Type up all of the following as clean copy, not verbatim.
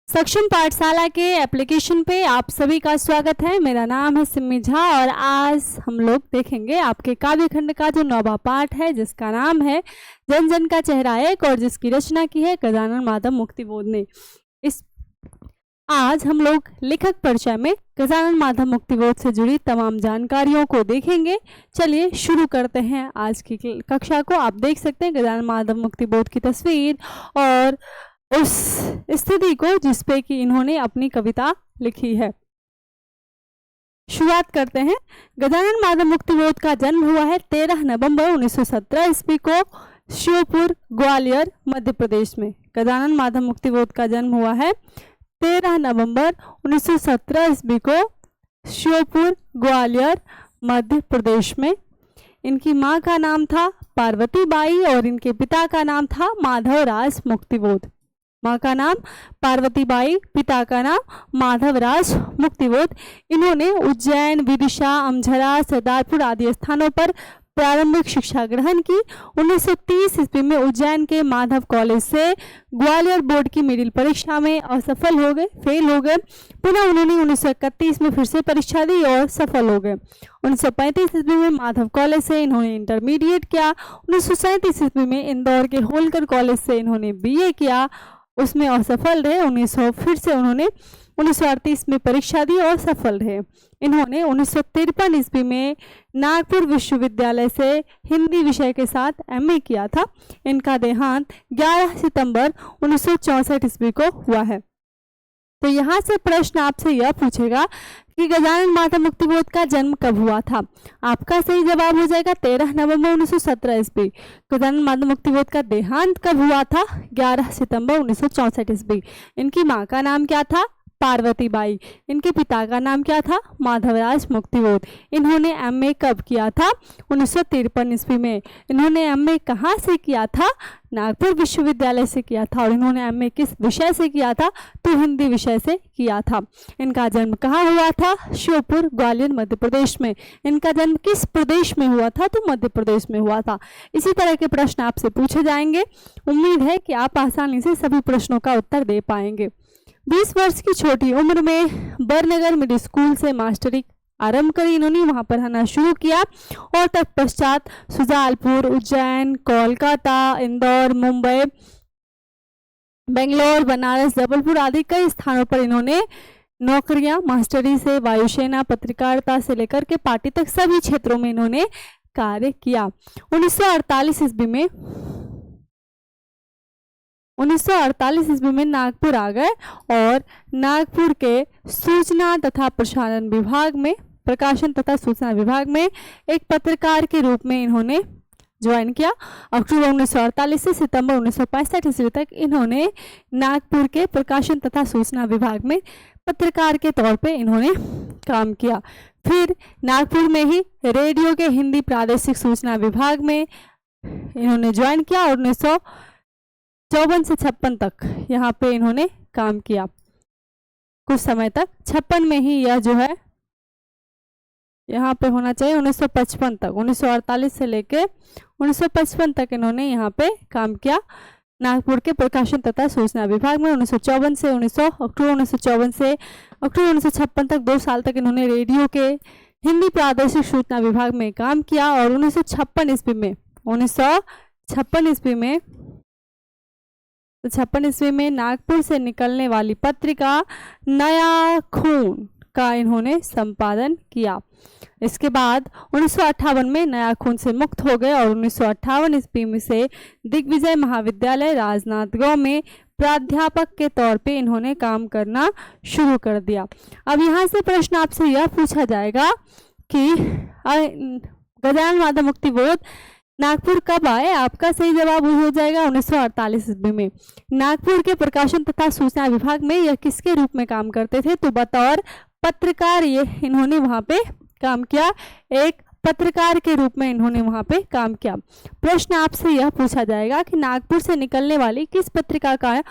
सक्षम पाठशाला के एप्लीकेशन पे आप सभी का स्वागत है। मेरा नाम है सिमी झा और आज हम लोग देखेंगे आपके काव्य खंड का जो 9वां पाठ है, जिसका नाम है जन जन का चेहरा एक और जिसकी रचना की है गजानन माधव मुक्तिबोध ने। आज हम लोग लेखक परिचय में गजानन माधव मुक्तिबोध से जुड़ी तमाम जानकारियों को देखेंगे। चलिए शुरू करते हैं आज की कक्षा को। आप देख सकते हैं गजानन माधव मुक्तिबोध की तस्वीर और उस स्थिति को जिस पे कि इन्होंने अपनी कविता लिखी है। शुरुआत करते हैं। गजानन माधव मुक्तिबोध का जन्म हुआ है 13 नवंबर 1917 ईस्वी को श्योपुर ग्वालियर मध्य प्रदेश में। गजानन माधव मुक्तिबोध का जन्म हुआ है 13 नवंबर 1917 ईस्वी को श्योपुर ग्वालियर मध्य प्रदेश में। इनकी माँ का नाम था पार्वती बाई और इनके पिता का नाम था माधवराज मुक्तिबोध। माँ का नाम पार्वती बाई, पिता का नाम माधवराज मुक्तिबोध। इन्होंने उज्जैन, विदिशा, अमझरा, सरदारपुर आदि स्थानों पर प्रारंभिक शिक्षा ग्रहण की। 1930 ईस्वी में उज्जैन के माधव कॉलेज से ग्वालियर बोर्ड की मिडिल परीक्षा में असफल हो गए, फेल हो गए। पुनः उन्होंने 1931 में फिर से परीक्षा दी और सफल हो गए। 1935 ईस्वी में माधव कॉलेज से इन्होंने इंटरमीडिएट किया। 1937 ईस्वी में इंदौर के होलकर कॉलेज से इन्होंने बीए किया, उसमें असफल रहे। 1938 में परीक्षा दी और सफल रहे। इन्होंने 1953 ईस्वी में नागपुर विश्वविद्यालय से हिंदी विषय के साथ एमए किया था। इनका देहांत 11 सितंबर 1964 ईस्वी को हुआ है। तो यहाँ से प्रश्न आपसे यह पूछेगा कि गजानन माधव मुक्तिबोध का जन्म कब हुआ था। आपका सही जवाब हो जाएगा 13 नवंबर 1917 ईस्वी। गजानन माधव मुक्तिबोध का देहांत कब हुआ था? 11 सितंबर 1964 ईस्वी। इनकी माँ का नाम क्या था? पार्वती बाई। इनके पिता का नाम क्या था? माधवराज मुक्तिबोध। इन्होंने एमए कब किया था? 1953 ईस्वी में। इन्होंने एमए कहाँ से किया था? नागपुर विश्वविद्यालय से किया था। और इन्होंने एमए किस विषय से किया था? तो हिंदी विषय से किया था। इनका जन्म कहाँ हुआ था? श्योपुर ग्वालियर मध्य प्रदेश में। इनका जन्म किस प्रदेश में हुआ था? तो मध्य प्रदेश में हुआ था। इसी तरह के प्रश्न आपसे पूछे जाएंगे। उम्मीद है कि आप आसानी से सभी प्रश्नों का उत्तर दे पाएंगे। 20 वर्ष की छोटी उम्र में बरनगर मिडिल स्कूल से मास्टरी आरंभ करी इन्होंने, वहां पर रहना शुरू किया और तत्पश्चात सुजालपुर, उज्जैन, कोलकाता, इंदौर, मुंबई, बेंगलोर, बनारस, जबलपुर आदि कई स्थानों पर इन्होंने नौकरियां मास्टरी से वायुसेना, पत्रकारिता से लेकर के पार्टी तक सभी क्षेत्रों में इन्होंने कार्य किया। 1948 ईस्वी में नागपुर आ गए और नागपुर के सूचना तथा प्रसारण विभाग में, प्रकाशन तथा सूचना विभाग में एक पत्रकार के रूप में इन्होंने ज्वाइन किया। अक्टूबर 1948 से सितंबर 1965 ईस्वी तक इन्होंने नागपुर के प्रकाशन तथा सूचना विभाग में पत्रकार के तौर पे इन्होंने काम किया। फिर नागपुर में ही रेडियो के हिंदी प्रादेशिक सूचना विभाग में इन्होंने ज्वाइन किया और 1954 से 56 तक यहाँ पे इन्होंने काम किया। कुछ समय तक 56 में ही यह जो है यहाँ पे होना चाहिए 1955 तक, 1948 से लेके 1955 तक इन्होंने यहाँ पे काम किया नागपुर के प्रकाशन तथा सूचना विभाग में। 1954 से अक्टूबर 1954 से अक्टूबर 1956 तक 2 साल तक इन्होंने रेडियो के हिंदी प्रादेशिक सूचना विभाग में काम किया और 1956 ईस्वी में नागपुर से निकलने वाली पत्रिका नया खून का इन्होंने संपादन किया। इसके बाद 1958 में नया खून से मुक्त हो गए और 1958 ईस्वी में से दिग्विजय महाविद्यालय राजनांदगांव में प्राध्यापक के तौर पे इन्होंने काम करना शुरू कर दिया। अब यहाँ से प्रश्न आपसे यह पूछा जाएगा कि गजानन माधव मुक्तिबोध नागपुर कब आए। आपका सही जवाब हो जाएगा 1948 ईस्वी में। नागपुर के प्रकाशन तथा सूचना विभाग में यह किसके रूप में काम करते थे? तो बतौर पत्रकार ये इन्होंने वहां पे काम किया। एक पत्रकार के रूप में इन्होंने वहां पे काम किया। प्रश्न आपसे यह पूछा जाएगा कि नागपुर से निकलने वाली किस पत्रिका का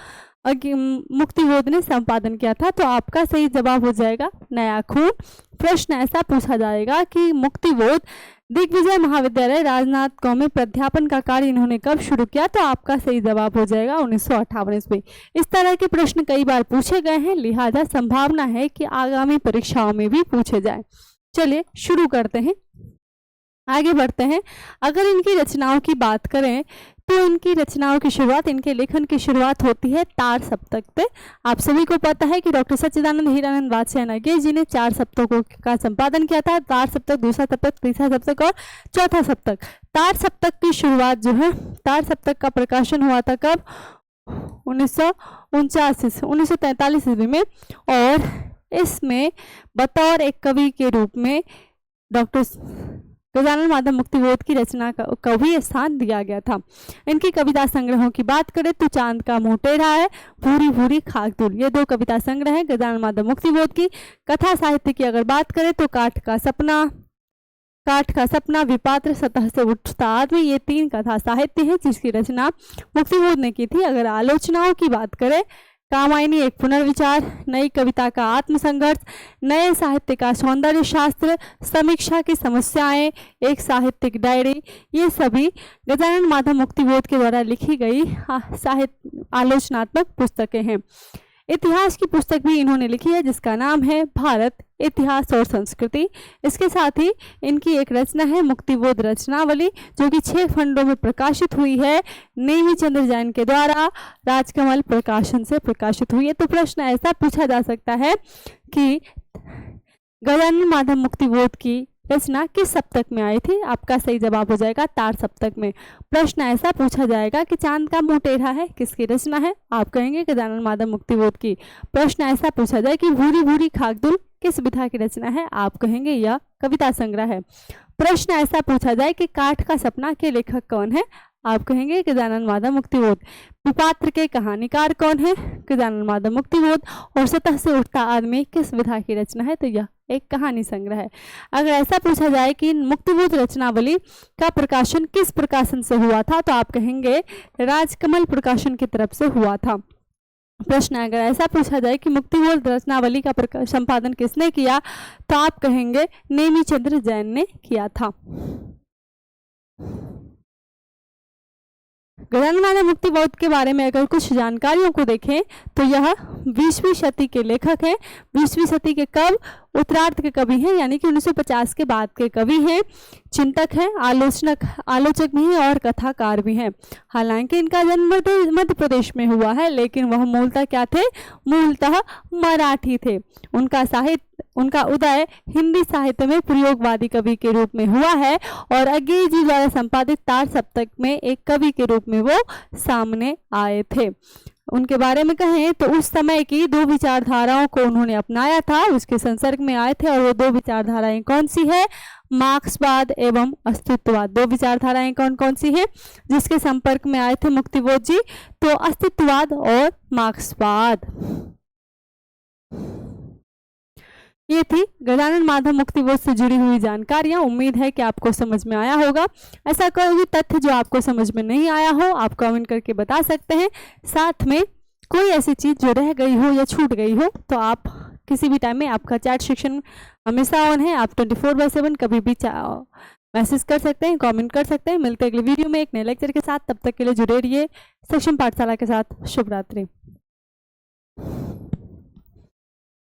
मुक्तिबोध ने संपादन किया था? तो आपका सही जवाब हो जाएगा नया खून। प्रश्न ऐसा पूछा जाएगा कि मुक्तिबोध दिग्विजय महाविद्यालय राजनांदगांव में प्राध्यापन का कार्य इन्होंने कब शुरू किया? तो आपका सही जवाब हो जाएगा 1958 ईस्वी। इस तरह के प्रश्न कई बार पूछे गए हैं, लिहाजा संभावना है कि आगामी परीक्षाओं में भी पूछे जाए। चलिए शुरू करते हैं, आगे बढ़ते हैं। अगर इनकी रचनाओं की बात करें तो इनकी रचनाओं की शुरुआत, इनके लेखन की शुरुआत होती है तार सप्तक पे। आप सभी को पता है कि डॉक्टर सच्चिदानंद हीरानंद वात्स्यायन जी ने 4 सप्तकों का संपादन किया था, तार सप्तक, दूसरा सप्तक, तीसरा सप्तक और चौथा सप्तक। तार सप्तक की शुरुआत जो है, तार सप्तक का प्रकाशन हुआ था कब? 1943 ईस्वी में, और इसमें बतौर एक कवि के रूप में डॉक्टर गजानन माधव मुक्तिबोध की रचना को भी स्थान दिया गया था। इनकी कविता संग्रहों की बात करें तो चांद का मुंह टेढ़ा है, भूरी भूरी खाक धूल, ये 2 कविता संग्रह हैं गजानन माधव मुक्तिबोध की। कथा साहित्य की अगर बात करें तो काठ का सपना, विपात्र, सतह से उठता आदमी, ये 3 कथा साहित्य हैं जिसकी रचना मुक्तिबोध ने की थी। अगर आलोचनाओं की बात करें, कामायनी एक पुनर्विचार, नई कविता का आत्मसंघर्ष, नए साहित्य का सौंदर्य शास्त्र, समीक्षा की समस्याएं, एक साहित्यिक डायरी, ये सभी गजानन माधव मुक्तिबोध के द्वारा लिखी गई साहित्य आलोचनात्मक पुस्तकें हैं। इतिहास की पुस्तक भी इन्होंने लिखी है जिसका नाम है भारत इतिहास और संस्कृति। इसके साथ ही इनकी एक रचना है मुक्तिबोध रचनावली, जो कि 6 खंडों में प्रकाशित हुई है, नेमी चंद्र जैन के द्वारा राजकमल प्रकाशन से प्रकाशित हुई है। तो प्रश्न ऐसा पूछा जा सकता है कि गजानन माधव मुक्तिबोध की रचना किस सप्तक में आई थी? आपका सही जवाब हो जाएगा तार सप्तक में। प्रश्न ऐसा पूछा जाएगा कि चांद का मुंह टेढ़ा है किसकी रचना है? आप कहेंगे गजानन माधव मुक्तिबोध की। प्रश्न ऐसा पूछा जाए कि भूरी भूरी खाकदुल किस विधा की रचना है? आप कहेंगे यह कविता संग्रह है। प्रश्न ऐसा पूछा जाए कि काठ का सपना के लेखक कौन है? आप कहेंगे गजानन माधव मुक्तिबोध। विपात्र के कहानीकार कौन है? गजानन माधव मुक्तिबोध। और सतह से उठता आदमी किस विधा की रचना है? तो यह एक कहानी संग्रह है। अगर ऐसा पूछा जाए कि मुक्तिबोध रचनावली का प्रकाशन किस प्रकाशन से हुआ था? तो आप कहेंगे राजकमल प्रकाशन की तरफ से हुआ था। प्रश्न अगर ऐसा पूछा जाए कि मुक्तिबोध रचनावली का संपादन किसने किया? तो आप कहेंगे नेमी चंद्र जैन ने किया था। गजानन माधव मुक्तिबोध के बारे में अगर कुछ जानकारियों को देखें तो यह 20वीं शती के लेखक हैं। 20वीं शती के कब? उत्तरार्ध के कवि हैं, यानी कि 1950 के बाद के कवि हैं, चिंतक हैं, आलोचक भी हैं और कथाकार भी हैं। हालांकि इनका जन्म मध्य प्रदेश में हुआ है, लेकिन वह मूलतः क्या थे? मूलतः मराठी थे। उनका उदय हिंदी साहित्य में प्रयोगवादी कवि के रूप में हुआ है और अज्ञेय जी द्वारा संपादित तार सप्तक में एक कवि के रूप में वो सामने आए थे। उनके बारे में कहें तो उस समय की 2 विचारधाराओं को उन्होंने अपनाया था, उसके संसर्ग में आए थे, और वो 2 विचारधाराएं कौन सी है? मार्क्सवाद एवं अस्तित्ववाद। 2 विचारधाराएं कौन कौन सी है जिसके संपर्क में आए थे मुक्तिबोध जी? तो अस्तित्ववाद और मार्क्सवाद। ये थी गजानन माधव मुक्तिबोध से जुड़ी हुई जानकारियां। उम्मीद है कि आपको समझ में आया होगा। ऐसा कोई भी तथ्य जो आपको समझ में नहीं आया हो आप कमेंट करके बता सकते हैं। साथ में कोई ऐसी चीज़ जो रह गई हो या छूट गई हो तो आप किसी भी टाइम में, आपका चैट सेक्शन हमेशा ऑन है, आप 24/7 कभी भी मैसेज कर सकते हैं, कमेंट कर सकते हैं। मिलते हैं अगले वीडियो में एक नए लेक्चर के साथ। तब तक के लिए जुड़े रहिए सक्षम पाठशाला के साथ। शुभ रात्रि।